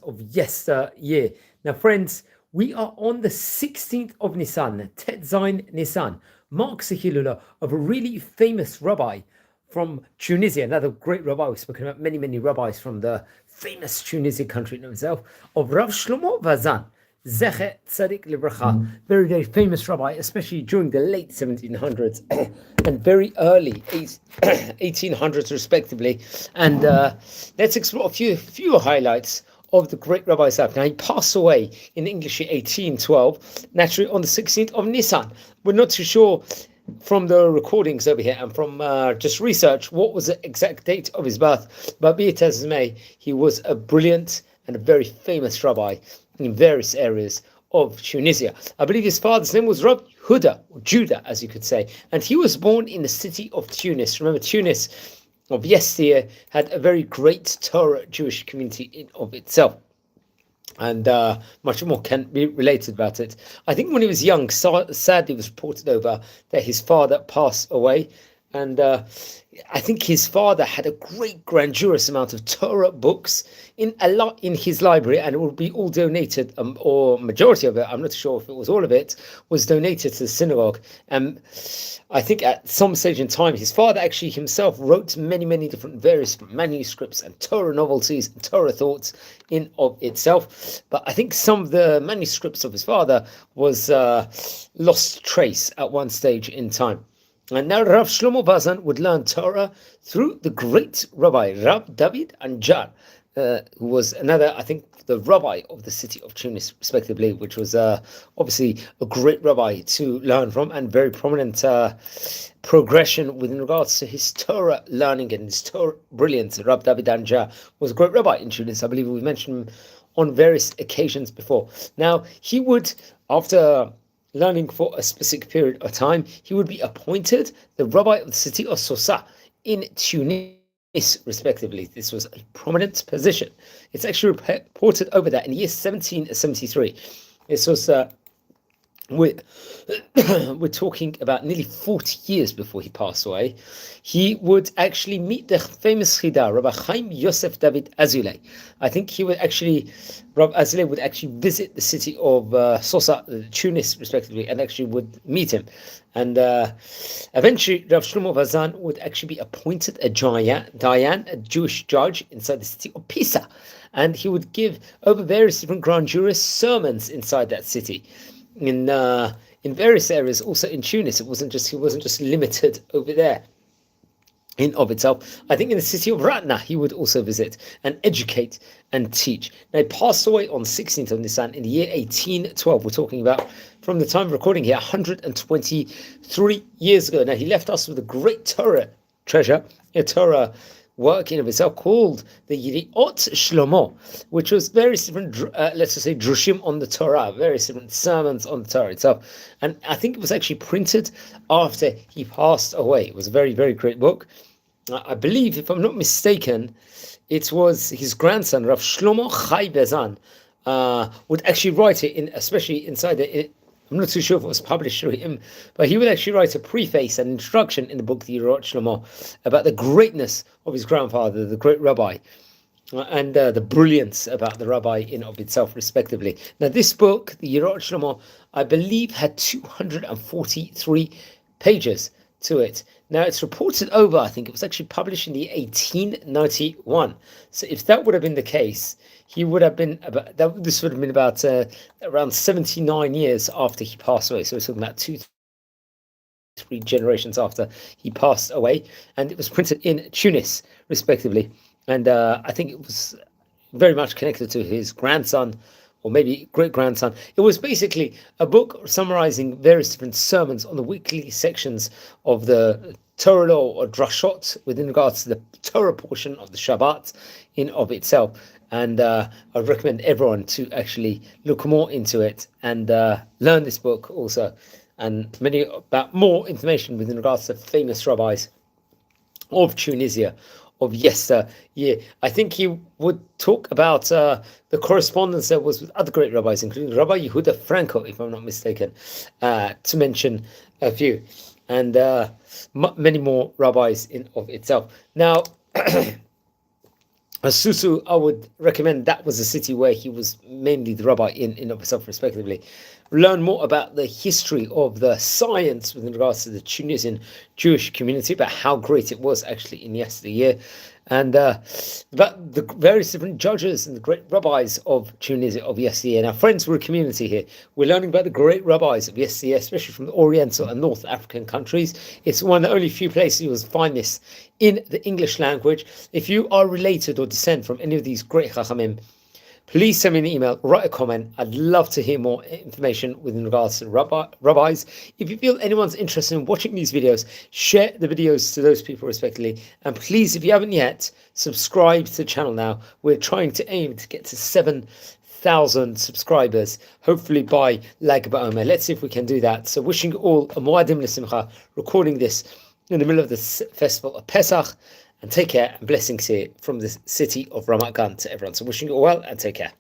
of yesteryear. Now, friends, we are on the 16th of Nisan, Tetzain Nisan, marks the Hilula of a really famous rabbi from Tunisia, another great rabbi. We've spoken about many rabbis from the famous Tunisian country in itself, of Rabbi Shlomo Vazan Z'tl, very famous rabbi, especially during the late 1700s and very early 1800s, respectively. And let's explore a few highlights of the great rabbi's life. Now, he passed away in English in 1812, naturally on the 16th of Nisan. We're not too sure from the recordings over here and from just research what was the exact date of his birth, but be it as it may, he was a brilliant and a very famous rabbi in various areas of Tunisia. I believe his father's name was Rabbi Huda, or Judah, as you could say, and he was born in the city of Tunis. Remember, Tunis of yesteryear had a very great Torah Jewish community in of itself, and much more can be related about it. I think when he was young, sadly, it was reported over that his father passed away, and I think his father had a great grandiose amount of Torah books in his library, and it would be all donated, or majority of it, I'm not sure if it was all of it, was donated to the synagogue. And I think at some stage in time, his father actually himself wrote many different various manuscripts and Torah novelties and Torah thoughts in of itself. But I think some of the manuscripts of his father was lost trace at one stage in time. And now Rav Shlomo Vazan would learn Torah through the great Rabbi Rab David Anjar, who was another, I think, the rabbi of the city of Tunis, respectively, which was obviously a great rabbi to learn from, and very prominent progression within regards to his Torah learning and his Torah brilliance. Rab David Anjar was a great rabbi in Tunis. I believe we mentioned him on various occasions before. Now, he would, after learning for a specific period of time, he would be appointed the rabbi of the city of Susa in Tunis, respectively. This was a prominent position. It's actually reported over that in the year 1773. This was we're talking about nearly 40 years before he passed away. He would actually meet the famous Chida, Rabbi Chaim Yosef David Azulay. I think Rabbi Azulay would actually visit the city of Sosa, Tunis, respectively, and actually would meet him. And eventually, Rav Shlomo Vazan would actually be appointed a Dayan, a Jewish judge inside the city of פיסה. And he would give over various different grandiose sermons inside that city. In various areas, also in Tunis, he wasn't just limited over there in of itself. I think in the city of Rutna he would also visit and educate and teach. Now, he passed away on 16th of Nisan in the year 1812. We're talking about, from the time of recording here, 123 years ago. Now, he left us with a great Torah treasure, a Torah work in of itself called the Yiriot Shlomo, which was various different, let's just say, drushim on the Torah, various different sermons on the Torah itself. And I think it was actually printed after he passed away. It was a very great book. I believe, if I'm not mistaken, it was his grandson, Rav Shlomo Chai Vazan, would actually write it, especially inside the. I'm not too sure if it was published through him, but he would actually write a preface and introduction in the book, the Yirot Shlomo, about the greatness of his grandfather, the great rabbi, and the brilliance about the rabbi in of itself, respectively. Now, this book, the Yirot Shlomo, I believe had 243 pages to it. Now, it's reported over, I think it was actually published in the 1891. So if that would have been the case, he would have been about that. This would have been about around 79 years after he passed away. So we're talking about 2-3 generations after he passed away, and it was printed in Tunis, respectively. And I think it was very much connected to his grandson, or maybe great-grandson. It was basically a book summarizing various different sermons on the weekly sections of the Torah law, or drashot, within regards to the Torah portion of the Shabbat in of itself. And I recommend everyone to actually look more into it and learn this book also, and about more information within regards to famous rabbis of Tunisia of yesteryear. I think he would talk about the correspondence there was with other great rabbis, including Rabbi Yehuda Franco, if I'm not mistaken, to mention a few, and many more rabbis in of itself. Now, Susu, I would recommend that was a city where he was mainly the rabbi in of itself, respectively. Learn more about the history of the science with regards to the Tunisian Jewish community, about how great it was actually in yesteryear, and about the various different judges and the great rabbis of Tunisia of yesteryear. Now, friends, we're a community here. We're learning about the great rabbis of yesteryear, especially from the Oriental and North African countries. It's one of the only few places you will find this in the English language. If you are related or descend from any of these great chachamim, please send me an email, write a comment. I'd love to hear more information with regards to rabbis. If you feel anyone's interested in watching these videos, share the videos to those people respectively. And please, if you haven't yet, subscribe to the channel now. We're trying to aim to get to 7,000 subscribers, hopefully by Lag BaOmer. Let's see if we can do that. So wishing you all a Moadim L'Simcha, recording this in the middle of the festival of Pesach. And take care, and blessings here from the city of Ramat Gan to everyone. So wishing you all well, and take care.